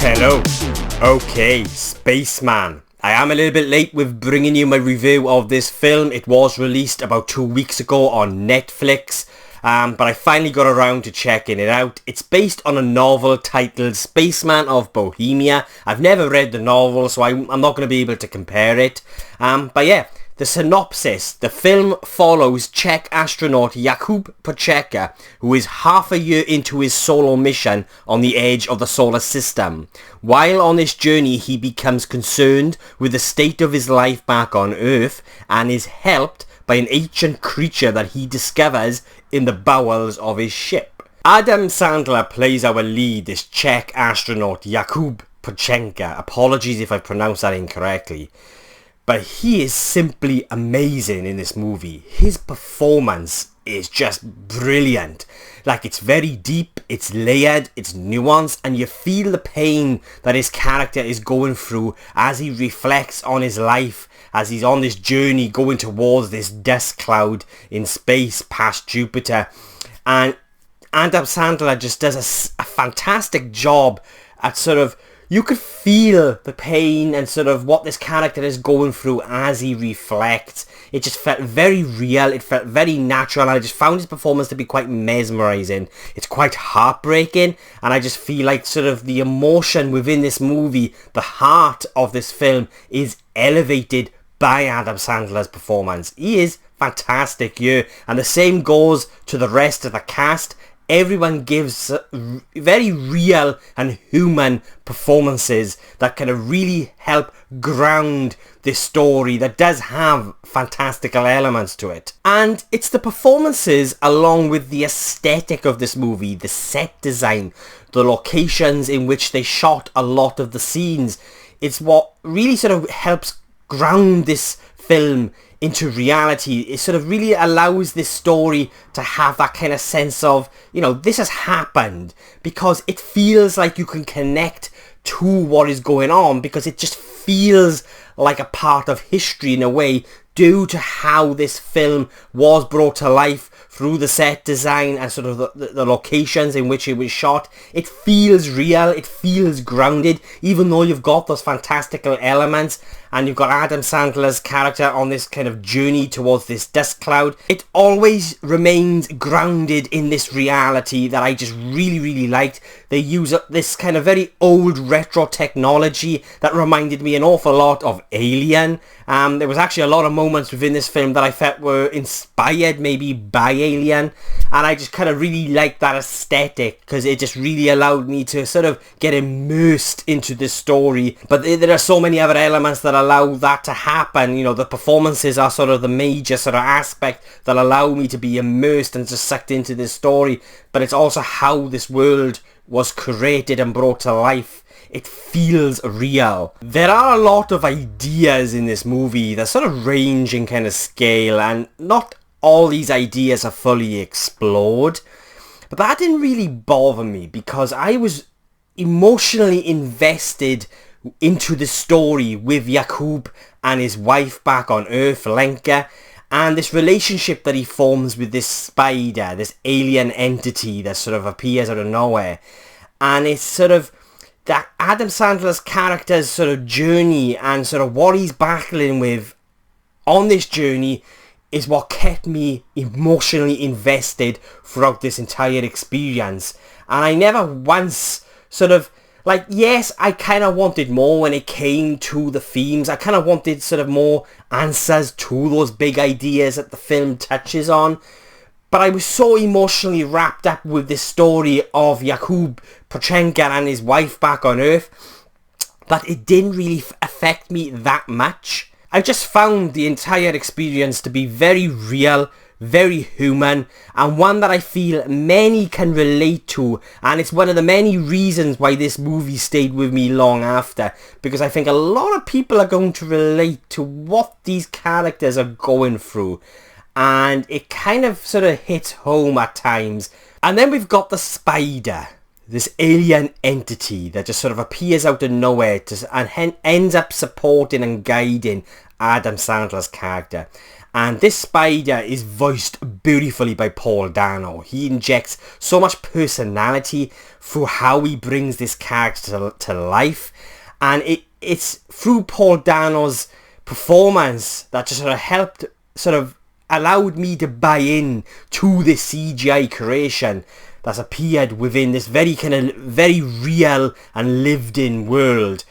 Hello. Okay, Spaceman. I am a little bit late with bringing you my review of this film. It was released about 2 weeks ago on Netflix, but I finally got around to checking it out. It's based on a novel titled Spaceman of Bohemia. I've never read the novel, so I'm not going to be able to compare it. But yeah, the synopsis. The film follows Czech astronaut Jakub Poceka, who is half a year into his solo mission on the edge of the solar system. While on this journey, he becomes concerned with the state of his life back on Earth and is helped by an ancient creature that he discovers in the bowels of his ship. Adam Sandler plays our lead, this Czech astronaut Jakub Poceka. Apologies if I pronounced that incorrectly. But he is simply amazing in this movie. His performance is just brilliant. Like, it's very deep, it's layered, it's nuanced, and you feel the pain that his character is going through as he reflects on his life, as he's on this journey going towards this dust cloud in space past Jupiter. And Adam Sandler just does a fantastic job at sort of, you could feel the pain and sort of what this character is going through as he reflects. It just felt very real, it felt very natural, and I just found his performance to be quite mesmerising. It's quite heartbreaking, and I just feel like sort of the emotion within this movie, the heart of this film, is elevated by Adam Sandler's performance. He is fantastic here, and the same goes to the rest of the cast. Everyone gives very real and human performances that kind of really help ground this story that does have fantastical elements to it. And it's the performances along with the aesthetic of this movie, the set design, the locations in which they shot a lot of the scenes. It's what really sort of helps ground this film into reality. It sort of really allows this story to have that kind of sense of, you know, this has happened, because it feels like you can connect to what is going on, because it just feels like a part of history in a way, due to how this film was brought to life through the set design and sort of the locations in which it was shot. It feels real, it feels grounded, even though you've got those fantastical elements and you've got Adam Sandler's character on this kind of journey towards this dust cloud. It always remains grounded in this reality that I just really liked. They use this kind of very old retro technology that reminded me an awful lot of Alien. There was actually a lot of moments within this film that I felt were inspired maybe by Alien, and I just kind of really liked that aesthetic, because it just really allowed me to sort of get immersed into this story. But there are so many other elements that allow that to happen. You know, the performances are sort of the major sort of aspect that allow me to be immersed and just sucked into this story, but it's also how this world was created and brought to life. It feels real. There are a lot of ideas in this movie that sort of range in kind of scale, and not all these ideas are fully explored. But that didn't really bother me, because I was emotionally invested into the story with Jakub and his wife back on Earth, Renck, and this relationship that he forms with this spider, this alien entity that sort of appears out of nowhere. And it's sort of that Adam Sandler's character's sort of journey and sort of what he's battling with on this journey is what kept me emotionally invested throughout this entire experience. And I never once sort of, like, yes, I kind of wanted more when it came to the themes. I kind of wanted sort of more answers to those big ideas that the film touches on. But I was so emotionally wrapped up with this story of Jakub Poceka and his wife back on Earth that it didn't really affect me that much. I just found the entire experience to be very real, very human, and one that I feel many can relate to, and it's one of the many reasons why this movie stayed with me long after, because I think a lot of people are going to relate to what these characters are going through, and it kind of sort of hits home at times. And then we've got the spider, this alien entity that just sort of appears out of nowhere and ends up supporting and guiding Adam Sandler's character. And this spider is voiced beautifully by Paul Dano. He injects so much personality through how he brings this character to life. And it's through Paul Dano's performance that just sort of helped, sort of allowed me to buy in to this CGI creation that's appeared within this very real and lived in world.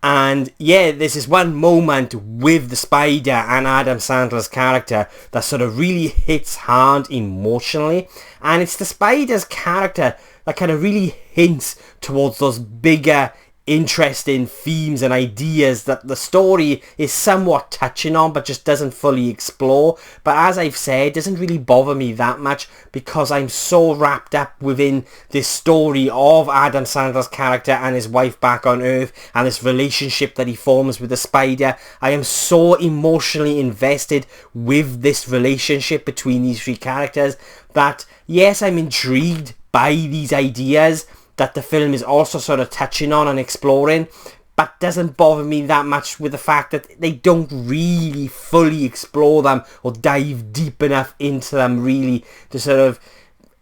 And yeah, there's this one moment with the spider and Adam Sandler's character that sort of really hits hard emotionally. And it's the spider's character that kind of really hints towards those bigger, interesting themes and ideas that the story is somewhat touching on but just doesn't fully explore. But as I've said, it doesn't really bother me that much because I'm so wrapped up within this story of Adam Sandler's character and his wife back on Earth and this relationship that he forms with the spider. I am so emotionally invested with this relationship between these three characters that yes, I'm intrigued by these ideas that the film is also sort of touching on and exploring, but doesn't bother me that much with the fact that they don't really fully explore them or dive deep enough into them really to sort of,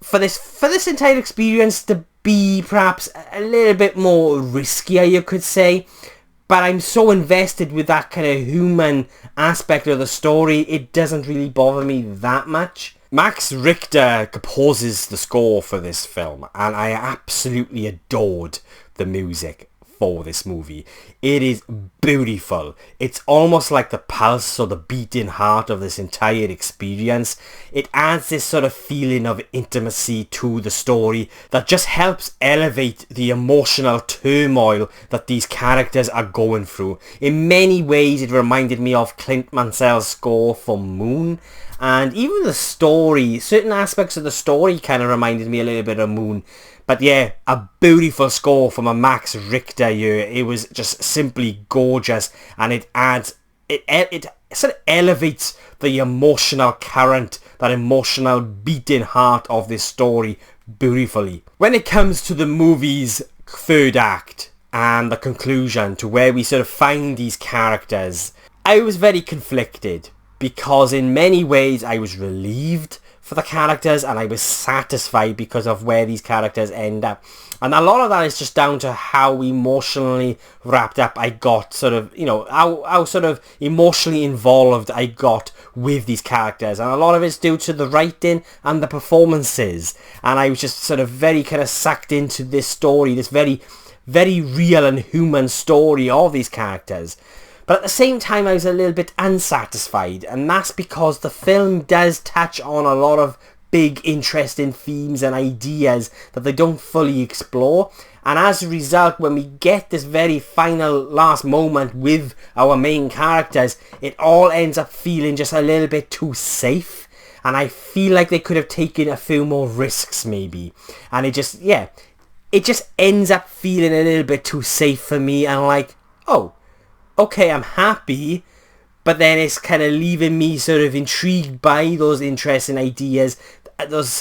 for this entire experience to be perhaps a little bit more riskier, you could say. But I'm so invested with that kind of human aspect of the story, it doesn't really bother me that much. Max Richter composes the score for this film, and I absolutely adored the music for this movie. It is beautiful. It's almost like the pulse or the beating heart of this entire experience. It adds this sort of feeling of intimacy to the story that just helps elevate the emotional turmoil that these characters are going through. In many ways, it reminded me of Clint Mansell's score for Moon. And even the story, certain aspects of the story kind of reminded me a little bit of Moon. But yeah, a beautiful score from a Max Richter here. It was just simply gorgeous, and it sort of elevates the emotional current, that emotional beating heart of this story beautifully. When it comes to the movie's third act and the conclusion to where we sort of find these characters, I was very conflicted because in many ways I was relieved for the characters and I was satisfied because of where these characters end up. And a lot of that is just down to how emotionally wrapped up I got, sort of, you know, how sort of emotionally involved I got with these characters. And a lot of it's due to the writing and the performances. And I was just sort of very kind of sucked into this story, this very, very real and human story of these characters. But at the same time, I was a little bit unsatisfied, and that's because the film does touch on a lot of big, interesting themes and ideas that they don't fully explore. And as a result, when we get this very final last moment with our main characters, it all ends up feeling just a little bit too safe. And I feel like they could have taken a few more risks, maybe. And it just ends up feeling a little bit too safe for me. And like, oh, okay, I'm happy, but then it's kind of leaving me sort of intrigued by those interesting ideas, those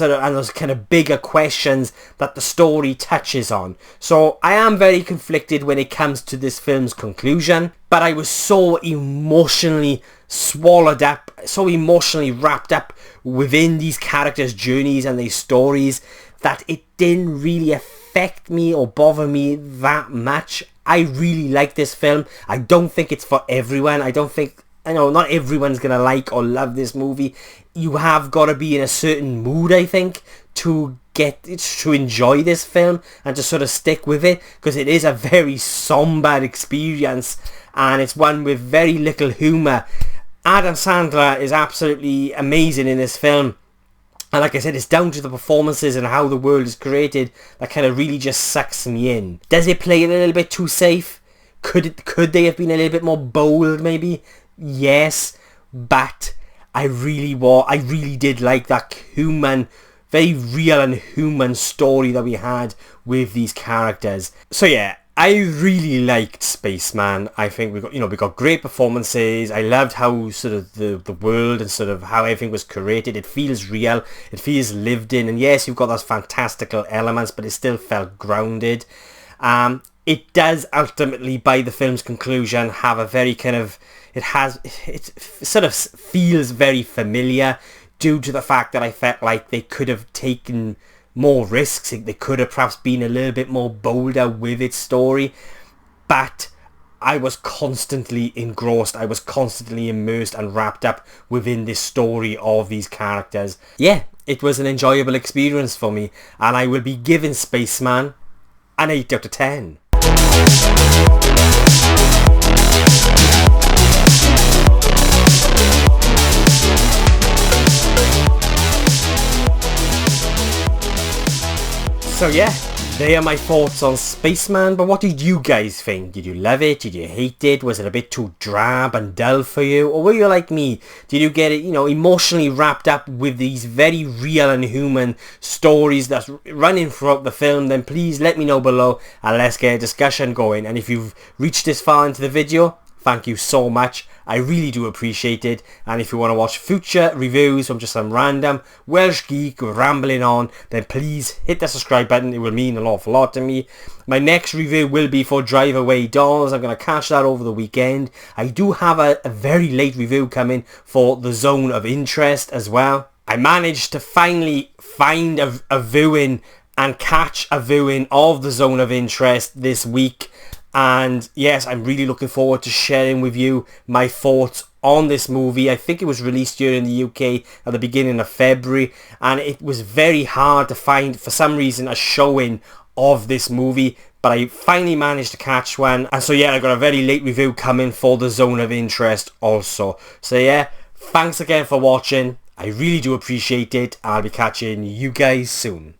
kind of bigger questions that the story touches on. So I am very conflicted when it comes to this film's conclusion, but I was so emotionally swallowed up, so emotionally wrapped up within these characters' journeys and these stories that it didn't really affect me or bother me that much. I really like this film. I don't think it's for everyone. I know not everyone's gonna like or love this movie. You have got to be in a certain mood, I think, to enjoy this film and to sort of stick with it, because it is a very somber experience and it's one with very little humour. Adam Sandler is absolutely amazing in this film. And like I said, it's down to the performances and how the world is created that kind of really just sucks me in. Does it play it a little bit too safe? Could they have been a little bit more bold, maybe? Yes, but I really did like that human, very real and human story that we had with these characters. So yeah, I really liked Spaceman. I think we got great performances. I loved how sort of the world and sort of how everything was created. It feels real. It feels lived in. And yes, you've got those fantastical elements, but it still felt grounded. it does ultimately, by the film's conclusion, have a very kind of, it sort of feels very familiar due to the fact that I felt like they could have taken more risks. They could have perhaps been a little bit more bolder with its story, but I was constantly engrossed. I was constantly immersed and wrapped up within this story of these characters. Yeah, it was an enjoyable experience for me, and I will be giving Spaceman an 8 out of 10. So yeah, they are my thoughts on Spaceman, but what did you guys think? Did you love it? Did you hate it? Was it a bit too drab and dull for you? Or were you like me? Did you get it, emotionally wrapped up with these very real and human stories that's running throughout the film? Then please let me know below and let's get a discussion going. And if you've reached this far into the video, thank you so much. I really do appreciate it. And if you want to watch future reviews from just some random Welsh geek rambling on, then please hit the subscribe button. It will mean an awful lot to me. My next review will be for Drive Away Dolls. I'm going to catch that over the weekend. I do have a very late review coming for The Zone of Interest as well. I managed to finally find a viewing and catch a viewing of The Zone of Interest this week. And yes, I'm really looking forward to sharing with you my thoughts on this movie. I think it was released here in the UK at the beginning of February, and it was very hard to find, for some reason, a showing of this movie, but I finally managed to catch one. And so yeah, I got a very late review coming for The Zone of Interest also. So yeah, thanks again for watching. I really do appreciate it. I'll be catching you guys soon.